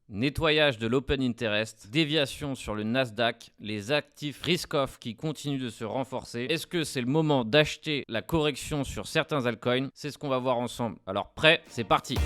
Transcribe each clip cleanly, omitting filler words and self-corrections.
nettoyage de l'open interest, déviation sur le Nasdaq, les actifs risk-off qui continuent de se renforcer. Est-ce que c'est le moment d'acheter la correction sur certains altcoins? C'est ce qu'on va voir ensemble. Alors prêt, c'est parti.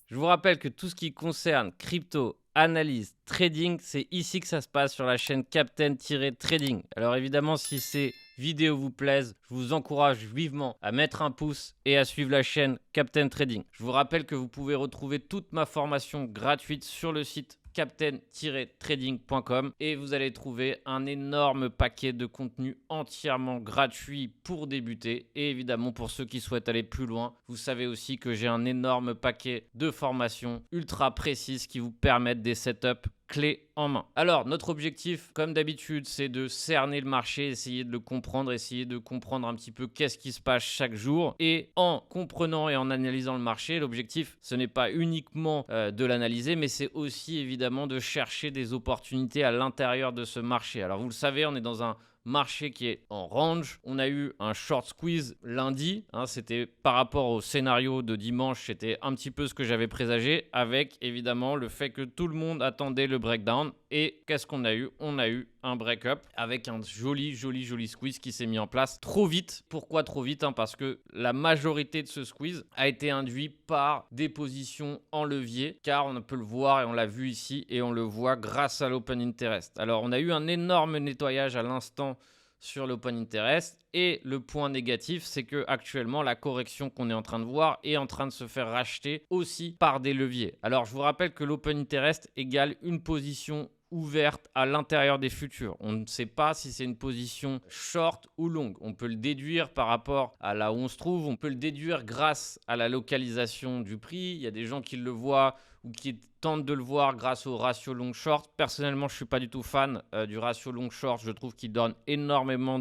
Je vous rappelle que tout ce qui concerne crypto, analyse, trading, c'est ici que ça se passe sur la chaîne Captain-Trading. Alors évidemment, si ces vidéos vous plaisent, je vous encourage vivement à mettre un pouce et à suivre la chaîne Captain Trading. Je vous rappelle que vous pouvez retrouver toute ma formation gratuite sur le site captain-trading.com et vous allez trouver un énorme paquet de contenu entièrement gratuit pour débuter et évidemment pour ceux qui souhaitent aller plus loin. Vous savez aussi que j'ai un énorme paquet de formations ultra précises qui vous permettent des setups clés en main. Alors, notre objectif, comme d'habitude, c'est de cerner le marché, essayer de le comprendre, essayer de comprendre un petit peu qu'est-ce qui se passe chaque jour. Et en comprenant et en analysant le marché, l'objectif, ce n'est pas uniquement de l'analyser, mais c'est aussi évidemment de chercher des opportunités à l'intérieur de ce marché. Alors, vous le savez, on est dans un marché qui est en range. On a eu un short squeeze lundi. C'était par rapport au scénario de dimanche, c'était un petit peu ce que j'avais présagé, avec évidemment le fait que tout le monde attendait le breakdown. Et qu'est-ce qu'on a eu? On a eu un break-up avec un joli squeeze qui s'est mis en place trop vite. Pourquoi trop vite? Parce que la majorité de ce squeeze a été induit par des positions en levier, car on peut le voir et on l'a vu ici et on le voit grâce à l'open interest. Alors on a eu un énorme nettoyage à l'instant sur l'open interest et le point négatif, c'est que actuellement la correction qu'on est en train de voir est en train de se faire racheter aussi par des leviers. Alors je vous rappelle que l'open interest égale une position ouverte à l'intérieur des futurs. On ne sait pas si c'est une position short ou longue. On peut le déduire par rapport à là où on se trouve. On peut le déduire grâce à la localisation du prix. Il y a des gens qui le voient ou qui tentent de le voir grâce au ratio long short. Personnellement, je ne suis pas du tout fan du ratio long short. Je trouve qu'il donne énormément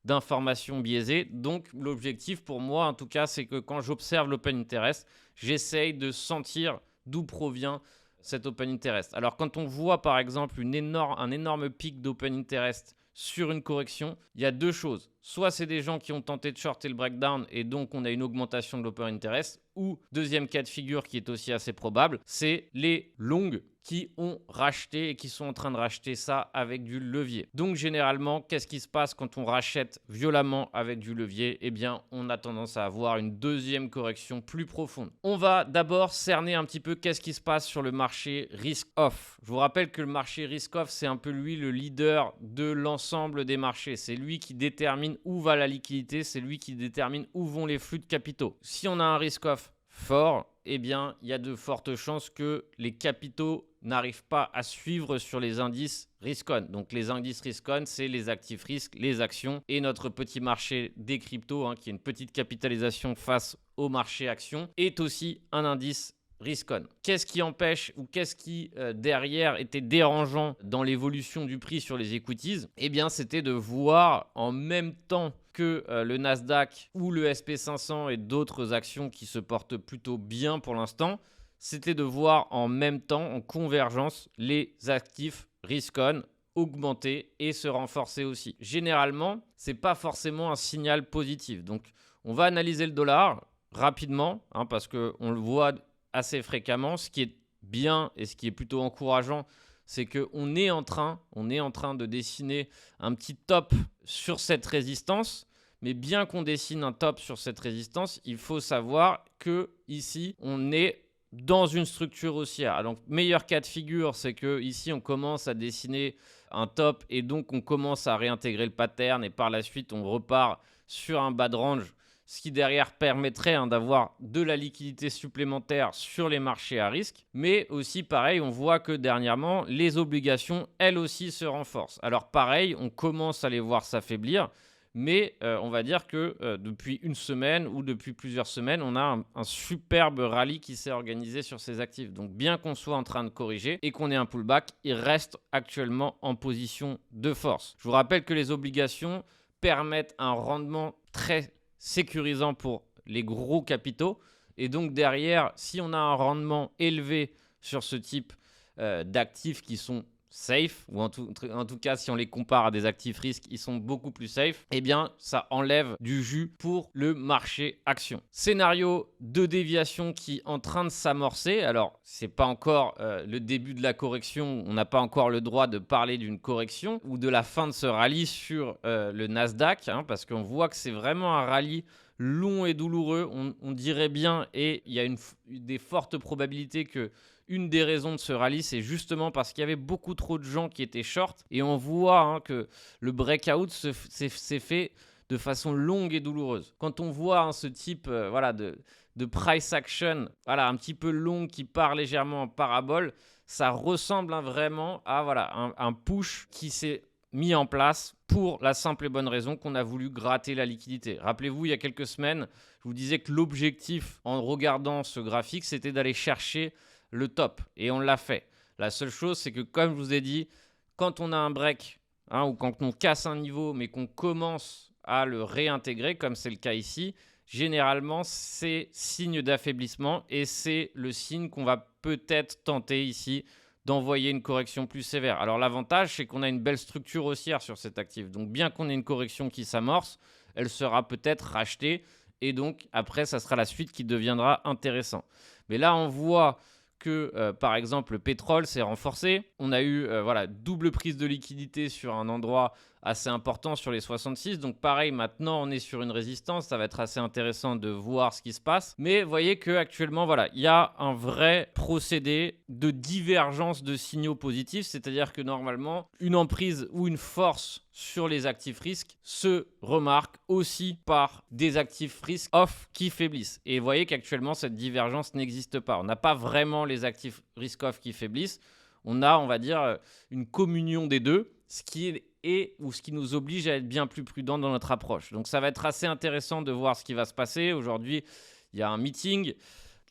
d'informations biaisées. Donc, l'objectif pour moi, en tout cas, c'est que quand j'observe l'open interest, j'essaye de sentir d'où provient cet open interest. Alors, quand on voit par exemple un énorme pic d'open interest sur une correction, il y a deux choses. Soit c'est des gens qui ont tenté de shorter le breakdown et donc on a une augmentation de l'open interest, ou deuxième cas de figure qui est aussi assez probable, c'est les longues qui ont racheté et qui sont en train de racheter ça avec du levier. Donc généralement, qu'est-ce qui se passe quand on rachète violemment avec du levier? Eh bien, on a tendance à avoir une deuxième correction plus profonde. On va d'abord cerner un petit peu qu'est-ce qui se passe sur le marché risk-off. Je vous rappelle que le marché risk-off, c'est un peu lui le leader de l'ensemble des marchés. C'est lui qui détermine où va la liquidité, c'est lui qui détermine où vont les flux de capitaux. Si on a un risk-off fort, eh bien, il y a de fortes chances que les capitaux n'arrivent pas à suivre sur les indices risk-on. Donc, les indices risk-on, c'est les actifs risques, les actions et notre petit marché des cryptos, qui a une petite capitalisation face au marché actions, est aussi un indice risk-on. Qu'est-ce qui empêche ou qu'est-ce qui derrière était dérangeant dans l'évolution du prix sur les equities? Eh bien, c'était de voir en même temps que le Nasdaq ou le SP500 et d'autres actions qui se portent plutôt bien pour l'instant, c'était de voir en même temps, en convergence, les actifs risk-on augmenter et se renforcer aussi. Généralement, ce n'est pas forcément un signal positif. Donc, on va analyser le dollar rapidement parce qu'on le voit assez fréquemment. Ce qui est bien et ce qui est plutôt encourageant, c'est qu'on est en train de dessiner un petit top sur cette résistance. Mais bien qu'on dessine un top sur cette résistance, il faut savoir que ici, on est dans une structure haussière. Donc, meilleur cas de figure, c'est que ici, on commence à dessiner un top et donc on commence à réintégrer le pattern et par la suite, on repart sur un bas de range, ce qui derrière permettrait d'avoir de la liquidité supplémentaire sur les marchés à risque. Mais aussi, pareil, on voit que dernièrement, les obligations, elles aussi, se renforcent. Alors, pareil, on commence à les voir s'affaiblir. Mais on va dire que depuis une semaine ou depuis plusieurs semaines, on a un superbe rallye qui s'est organisé sur ces actifs. Donc bien qu'on soit en train de corriger et qu'on ait un pullback, il reste actuellement en position de force. Je vous rappelle que les obligations permettent un rendement très sécurisant pour les gros capitaux. Et donc derrière, si on a un rendement élevé sur ce type d'actifs qui sont safe, ou en tout cas si on les compare à des actifs risques, ils sont beaucoup plus safe, eh bien ça enlève du jus pour le marché action. Scénario de déviation qui est en train de s'amorcer. Alors c'est pas encore le début de la correction, on n'a pas encore le droit de parler d'une correction ou de la fin de ce rallye sur le Nasdaq, hein, parce qu'on voit que c'est vraiment un rallye long et douloureux, on dirait bien, et il y a des fortes probabilités que une des raisons de ce rallye, c'est justement parce qu'il y avait beaucoup trop de gens qui étaient short. Et on voit hein, que le breakout s'est fait de façon longue et douloureuse. Quand on voit hein, ce type de price action un petit peu long qui part légèrement en parabole, ça ressemble vraiment à un push qui s'est mis en place pour la simple et bonne raison qu'on a voulu gratter la liquidité. Rappelez-vous, il y a quelques semaines, je vous disais que l'objectif en regardant ce graphique, c'était d'aller chercher le top, et on l'a fait. La seule chose, c'est que comme je vous ai dit, quand on a un break ou quand on casse un niveau mais qu'on commence à le réintégrer, comme c'est le cas ici, généralement c'est signe d'affaiblissement et c'est le signe qu'on va peut-être tenter ici d'envoyer une correction plus sévère. Alors l'avantage, c'est qu'on a une belle structure haussière sur cet actif, donc bien qu'on ait une correction qui s'amorce, elle sera peut-être rachetée et donc après ça sera la suite qui deviendra intéressant. Mais là on voit que par exemple le pétrole s'est renforcé. On a eu double prise de liquidité sur un endroit assez important sur les 66. Donc pareil, maintenant on est sur une résistance. Ça va être assez intéressant de voir ce qui se passe. Mais vous voyez qu'actuellement, il y a un vrai procédé de divergence de signaux positifs. C'est-à-dire que normalement, une emprise ou une force sur les actifs risques se remarque aussi par des actifs risques off qui faiblissent. Et vous voyez qu'actuellement, cette divergence n'existe pas. On n'a pas vraiment les actifs risk off qui faiblissent. On a, on va dire, une communion des deux, ce qui nous oblige à être bien plus prudent dans notre approche. Donc ça va être assez intéressant de voir ce qui va se passer. Aujourd'hui, il y a un meeting.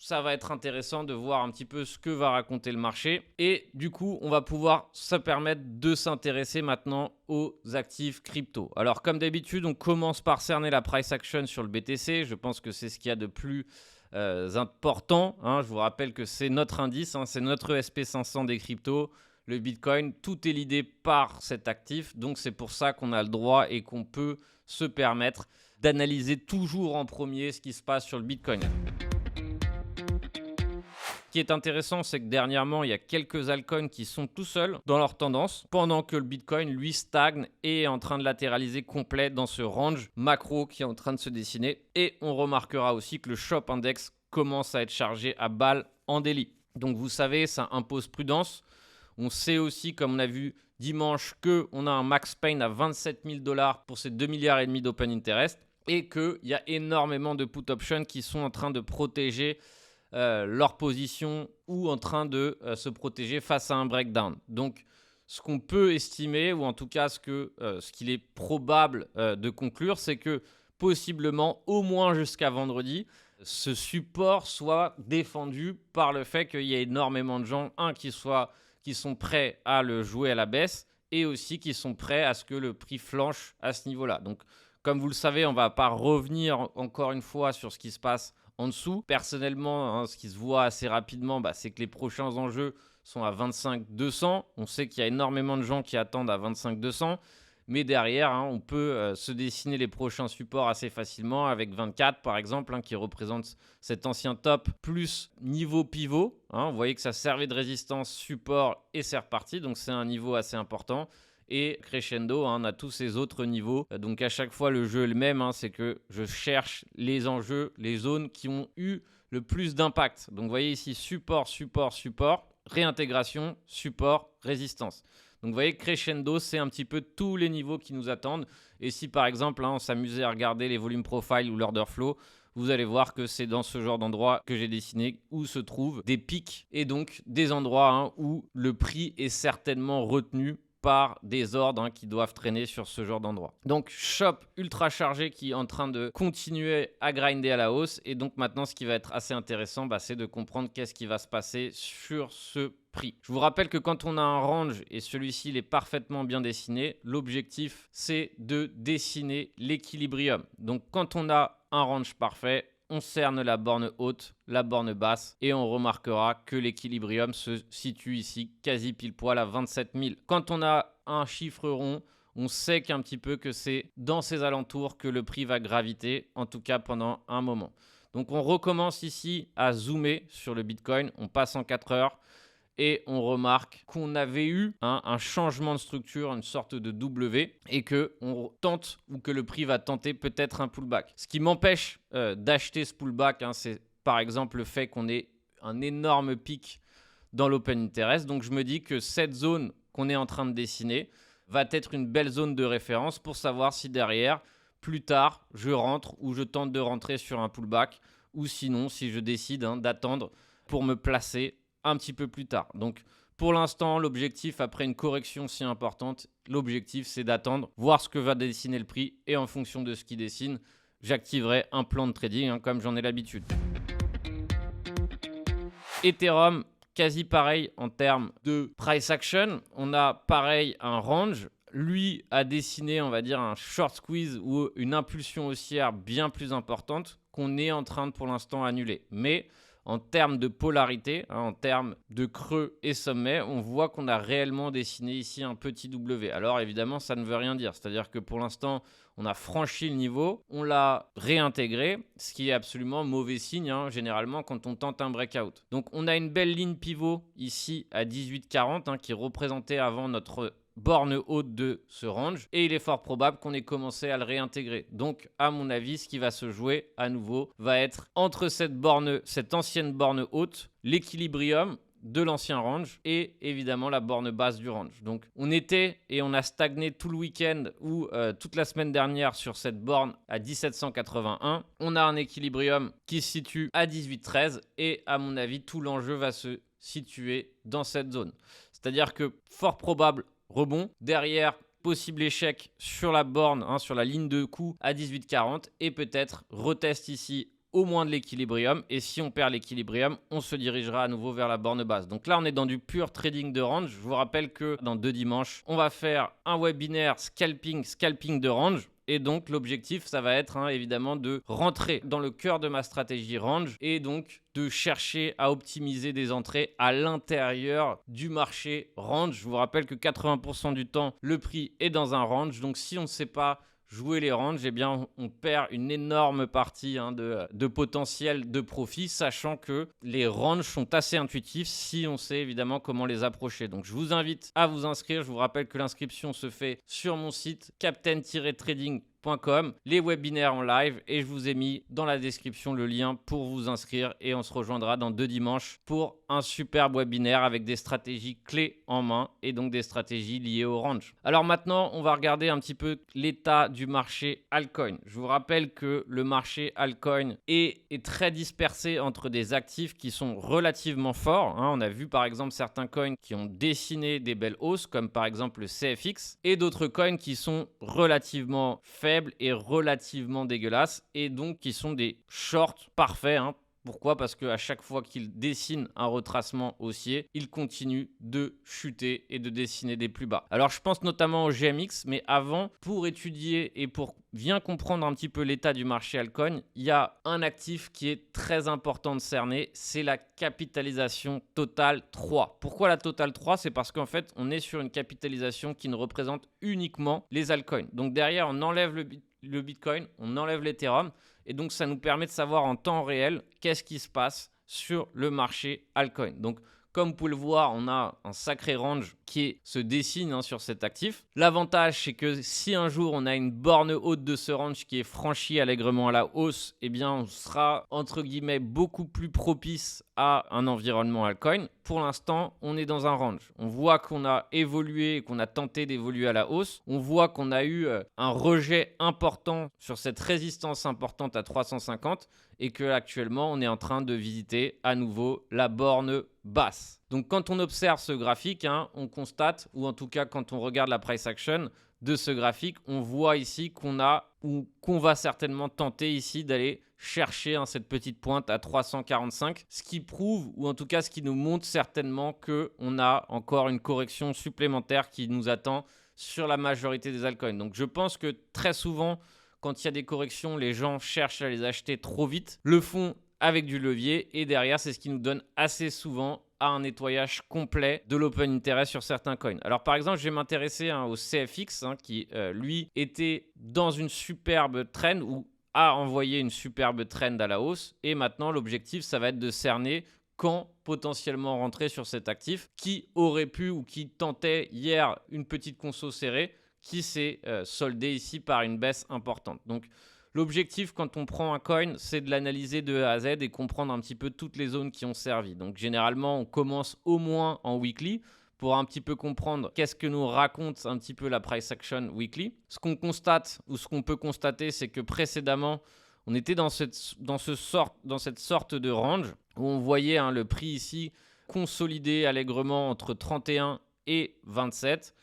Ça va être intéressant de voir un petit peu ce que va raconter le marché. Et du coup, on va pouvoir se permettre de s'intéresser maintenant aux actifs crypto. Alors, comme d'habitude, on commence par cerner la price action sur le BTC. Je pense que c'est ce qu'il y a de plus important. Je vous rappelle que c'est notre indice, c'est notre SP500 des cryptos. Le Bitcoin, tout est lidé par cet actif. Donc, c'est pour ça qu'on a le droit et qu'on peut se permettre d'analyser toujours en premier ce qui se passe sur le Bitcoin. Ce qui est intéressant, c'est que dernièrement, il y a quelques altcoins qui sont tout seuls dans leur tendance, pendant que le Bitcoin, lui, stagne et est en train de latéraliser complet dans ce range macro qui est en train de se dessiner. Et on remarquera aussi que le Shop Index commence à être chargé à balle en daily. Donc vous savez, ça impose prudence. On sait aussi, comme on a vu dimanche, qu'on a un max pain à 27 000 $ pour ces 2,5 milliards d'open interest et qu'il y a énormément de put options qui sont en train de protéger leur position ou en train de se protéger face à un breakdown. Donc, ce qu'on peut estimer, ou en tout cas ce qu'il est probable de conclure, c'est que possiblement, au moins jusqu'à vendredi, ce support soit défendu par le fait qu'il y ait énormément de gens, qui sont prêts à le jouer à la baisse et aussi qui sont prêts à ce que le prix flanche à ce niveau-là. Donc, comme vous le savez, on ne va pas revenir encore une fois sur ce qui se passe en dessous. Personnellement, ce qui se voit assez rapidement, c'est que les prochains enjeux sont à 25-200. On sait qu'il y a énormément de gens qui attendent à 25-200. Mais derrière, on peut se dessiner les prochains supports assez facilement avec 24 par exemple, qui représente cet ancien top plus niveau pivot. Vous voyez que ça servait de résistance, support et c'est reparti. Donc c'est un niveau assez important. Et crescendo, on a tous ces autres niveaux. Donc à chaque fois, le jeu est le même. C'est que je cherche les enjeux, les zones qui ont eu le plus d'impact. Donc vous voyez ici, support, support, support, réintégration, support, résistance. Donc vous voyez, crescendo, c'est un petit peu tous les niveaux qui nous attendent. Et si par exemple, on s'amusait à regarder les volumes profile ou l'order flow, vous allez voir que c'est dans ce genre d'endroit que j'ai dessiné où se trouvent des pics et donc des endroits où le prix est certainement retenu par des ordres qui doivent traîner sur ce genre d'endroit. Donc, shop ultra chargé qui est en train de continuer à grinder à la hausse. Et donc, maintenant, ce qui va être assez intéressant, c'est de comprendre qu'est-ce qui va se passer sur ce prix. Je vous rappelle que quand on a un range, et celui-ci il est parfaitement bien dessiné, l'objectif, c'est de dessiner l'équilibrium. Donc, quand on a un range parfait, on cerne la borne haute, la borne basse et on remarquera que l'équilibrium se situe ici quasi pile poil à 27 000. Quand on a un chiffre rond, on sait qu'un petit peu que c'est dans ces alentours que le prix va graviter, en tout cas pendant un moment. Donc on recommence ici à zoomer sur le Bitcoin, on passe en 4 heures et on remarque qu'on avait eu un changement de structure, une sorte de W, et qu'on tente ou que le prix va tenter peut-être un pullback. Ce qui m'empêche d'acheter ce pullback, c'est par exemple le fait qu'on ait un énorme pic dans l'open interest. Donc je me dis que cette zone qu'on est en train de dessiner va être une belle zone de référence pour savoir si derrière, plus tard, je rentre ou je tente de rentrer sur un pullback, ou sinon si je décide d'attendre pour me placer un petit peu plus tard. Donc pour l'instant, l'objectif après une correction si importante, l'objectif c'est d'attendre, voir ce que va dessiner le prix et en fonction de ce qui dessine, j'activerai un plan de trading comme j'en ai l'habitude. Ethereum, quasi pareil en termes de price action. On a pareil un range. Lui a dessiné, on va dire, un short squeeze ou une impulsion haussière bien plus importante qu'on est en train de pour l'instant annuler. Mais en termes de polarité, en termes de creux et sommet, on voit qu'on a réellement dessiné ici un petit W. Alors évidemment, ça ne veut rien dire. C'est-à-dire que pour l'instant, on a franchi le niveau, on l'a réintégré, ce qui est absolument mauvais signe, généralement, quand on tente un breakout. Donc on a une belle ligne pivot ici à 18,40 qui représentait avant notre borne haute de ce range et il est fort probable qu'on ait commencé à le réintégrer. Donc à mon avis, ce qui va se jouer à nouveau va être entre cette ancienne borne haute, l'équilibrium de l'ancien range et évidemment la borne basse du range. Donc on était et on a stagné tout le week-end ou toute la semaine dernière sur cette borne à 1781. On a un équilibrium qui se situe à 18,13 et à mon avis tout l'enjeu va se situer dans cette zone. C'est-à-dire que fort probable rebond, derrière possible échec sur la borne, sur la ligne de coup à 18,40 et peut-être retest ici au moins de l'équilibrium et si on perd l'équilibrium, on se dirigera à nouveau vers la borne basse. Donc là, on est dans du pur trading de range. Je vous rappelle que dans 2 dimanches, on va faire un webinaire scalping de range. Et donc, l'objectif, ça va être évidemment de rentrer dans le cœur de ma stratégie range et donc de chercher à optimiser des entrées à l'intérieur du marché range. Je vous rappelle que 80% du temps, le prix est dans un range. Donc, si on ne sait pas jouer les ranges, eh bien, on perd une énorme partie de potentiel de profit, sachant que les ranges sont assez intuitifs si on sait évidemment comment les approcher. Donc, je vous invite à vous inscrire. Je vous rappelle que l'inscription se fait sur mon site captain-trading.com, les webinaires en live et je vous ai mis dans la description le lien pour vous inscrire et on se rejoindra dans 2 dimanches pour un superbe webinaire avec des stratégies clés en main et donc des stratégies liées au range. Alors maintenant, on va regarder un petit peu l'état du marché altcoin. Je vous rappelle que le marché altcoin est très dispersé entre des actifs qui sont relativement forts. On a vu par exemple certains coins qui ont dessiné des belles hausses comme par exemple le CFX et d'autres coins qui sont relativement faibles et relativement dégueulasses et donc qui sont des shorts parfaits. Pourquoi ? Parce qu'à chaque fois qu'il dessine un retracement haussier, il continue de chuter et de dessiner des plus bas. Alors je pense notamment au GMX, mais avant, pour étudier et pour bien comprendre un petit peu l'état du marché altcoin, il y a un actif qui est très important de cerner, c'est la capitalisation totale 3. Pourquoi la totale 3 ? C'est parce qu'en fait, on est sur une capitalisation qui ne représente uniquement les altcoins. Donc derrière, on enlève le Bitcoin, on enlève l'Ethereum. Et donc, ça nous permet de savoir en temps réel qu'est-ce qui se passe sur le marché altcoin. Donc, comme vous pouvez le voir, on a un sacré range qui se dessine sur cet actif. L'avantage, c'est que si un jour on a une borne haute de ce range qui est franchie allègrement à la hausse, eh bien, on sera, entre guillemets, beaucoup plus propice à un environnement altcoin. Pour l'instant, on est dans un range. On voit qu'on a évolué, qu'on a tenté d'évoluer à la hausse. On voit qu'on a eu un rejet important sur cette résistance importante à 350 et qu'actuellement, on est en train de visiter à nouveau la borne basse. Donc, quand on observe ce graphique, on constate, ou en tout cas quand on regarde la price action de ce graphique, on voit ici qu'on va certainement tenter ici d'aller chercher cette petite pointe à 345, ce qui prouve, ou en tout cas ce qui nous montre certainement qu'on a encore une correction supplémentaire qui nous attend sur la majorité des altcoins. Donc je pense que très souvent, quand il y a des corrections, les gens cherchent à les acheter trop vite, le font avec du levier et derrière, c'est ce qui nous donne assez souvent à un nettoyage complet de l'open interest sur certains coins. Alors par exemple, je vais m'intéresser au CFX qui lui était dans une superbe trend ou a envoyé une superbe trend à la hausse et maintenant l'objectif ça va être de cerner quand potentiellement rentrer sur cet actif qui aurait pu ou qui tentait hier une petite conso serrée qui s'est soldée ici par une baisse importante. Donc l'objectif quand on prend un coin, c'est de l'analyser de A à Z et comprendre un petit peu toutes les zones qui ont servi. Donc généralement, on commence au moins en weekly pour un petit peu comprendre qu'est-ce que nous raconte un petit peu la price action weekly. Ce qu'on constate ou ce qu'on peut constater, c'est que précédemment, on était dans cette sorte de range où on voyait le prix ici consolider allègrement entre 31 et 27.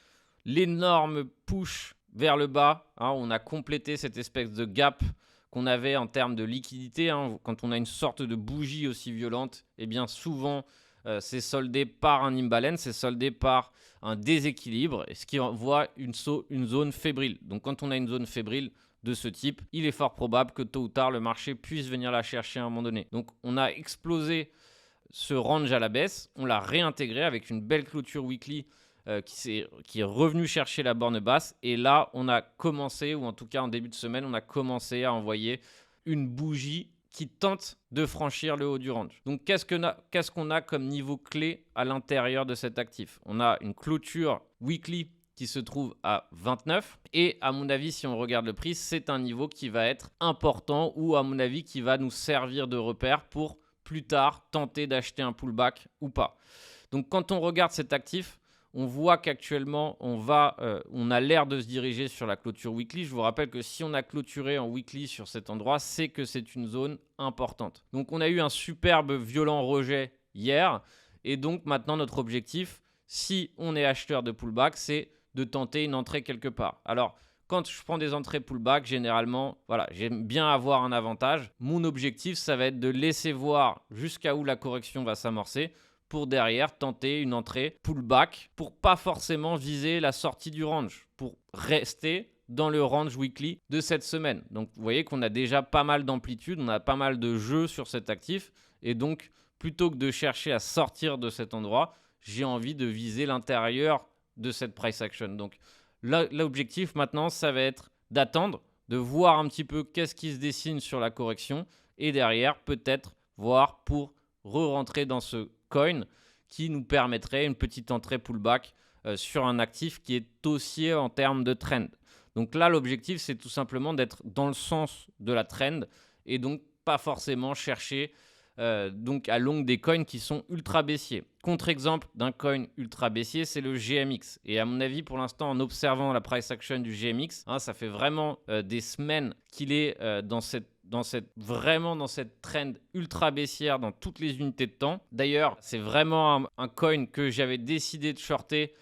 L'énorme push vers le bas, on a complété cette espèce de gap qu'on avait en termes de liquidité. Quand on a une sorte de bougie aussi violente, eh bien souvent c'est soldé par un imbalance, c'est soldé par un déséquilibre, ce qui envoie une zone fébrile. Donc quand on a une zone fébrile de ce type, il est fort probable que tôt ou tard le marché puisse venir la chercher à un moment donné. Donc on a explosé ce range à la baisse, on l'a réintégré avec une belle clôture weekly qui est revenu chercher la borne basse. Et là, on a commencé, ou en tout cas en début de semaine, on a commencé à envoyer une bougie qui tente de franchir le haut du range. Donc, qu'est-ce qu'on a comme niveau clé à l'intérieur de cet actif? On a une clôture weekly qui se trouve à 29. Et à mon avis, si on regarde le prix, c'est un niveau qui va être important ou à mon avis qui va nous servir de repère pour plus tard tenter d'acheter un pullback ou pas. Donc, quand on regarde cet actif, on voit qu'actuellement, on a l'air de se diriger sur la clôture weekly. Je vous rappelle que si on a clôturé en weekly sur cet endroit, c'est que c'est une zone importante. Donc, on a eu un superbe violent rejet hier. Et donc, maintenant, notre objectif, si on est acheteur de pullback, c'est de tenter une entrée quelque part. Alors, quand je prends des entrées pullback, généralement, j'aime bien avoir un avantage. Mon objectif, ça va être de laisser voir jusqu'à où la correction va s'amorcer pour derrière tenter une entrée pullback pour pas forcément viser la sortie du range, pour rester dans le range weekly de cette semaine. Donc vous voyez qu'on a déjà pas mal d'amplitude, on a pas mal de jeux sur cet actif et donc plutôt que de chercher à sortir de cet endroit, j'ai envie de viser l'intérieur de cette price action. Donc l'objectif maintenant, ça va être d'attendre, de voir un petit peu qu'est-ce qui se dessine sur la correction et derrière peut-être voir pour re-rentrer dans ce coin qui nous permettrait une petite entrée pullback sur un actif qui est haussier en termes de trend. Donc là, l'objectif, c'est tout simplement d'être dans le sens de la trend et donc pas forcément chercher donc à longue des coins qui sont ultra baissiers. Contre-exemple d'un coin ultra baissier, c'est le GMX. Et à mon avis, pour l'instant, en observant la price action du GMX, ça fait vraiment des semaines qu'il est dans cette trend ultra baissière dans toutes les unités de temps. D'ailleurs, c'est vraiment un coin que j'avais décidé de shorter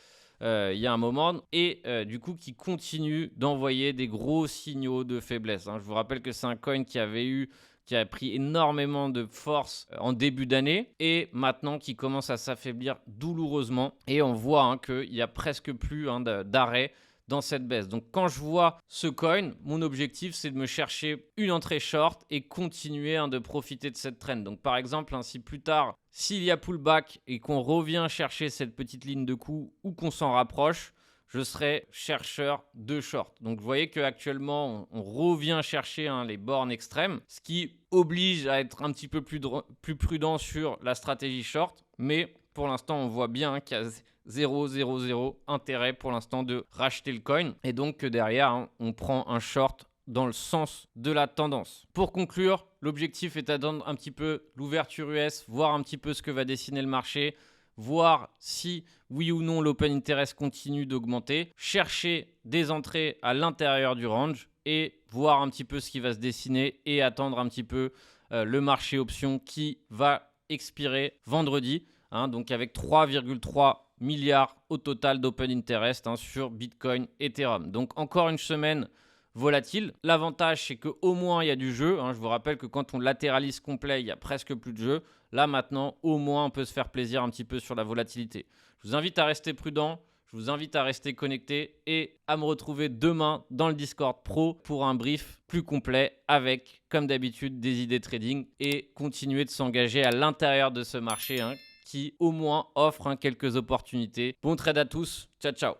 il y a un moment et du coup qui continue d'envoyer des gros signaux de faiblesse. Je vous rappelle que c'est un coin qui a pris énormément de force en début d'année et maintenant qui commence à s'affaiblir douloureusement et on voit qu'il n'y a presque plus d'arrêt dans cette baisse. Donc quand je vois ce coin, mon objectif c'est de me chercher une entrée short et continuer de profiter de cette trend. Donc par exemple, si plus tard, s'il y a pullback et qu'on revient chercher cette petite ligne de coup ou qu'on s'en rapproche, je serai chercheur de short. Donc vous voyez qu'actuellement, on revient chercher les bornes extrêmes, ce qui oblige à être un petit peu plus prudent sur la stratégie short. Mais pour l'instant, on voit bien qu'il y a 0,00 intérêt pour l'instant de racheter le coin. Et donc que derrière, on prend un short dans le sens de la tendance. Pour conclure, l'objectif est d'attendre un petit peu l'ouverture US, voir un petit peu ce que va dessiner le marché, voir si oui ou non l'open interest continue d'augmenter, chercher des entrées à l'intérieur du range et voir un petit peu ce qui va se dessiner et attendre un petit peu le marché option qui va expirer vendredi, donc avec 3,3 milliards au total d'open interest sur Bitcoin, Ethereum. Donc encore une semaine volatile. L'avantage, c'est qu'au moins, il y a du jeu. Je vous rappelle que quand on latéralise complet, il y a presque plus de jeu. Là, maintenant, au moins, on peut se faire plaisir un petit peu sur la volatilité. Je vous invite à rester prudent. Je Je vous invite à rester connecté et à me retrouver demain dans le Discord Pro pour un brief plus complet avec, comme d'habitude, des idées trading et continuer de s'engager à l'intérieur de ce marché qui, au moins, offre quelques opportunités. Bon trade à tous. Ciao, ciao.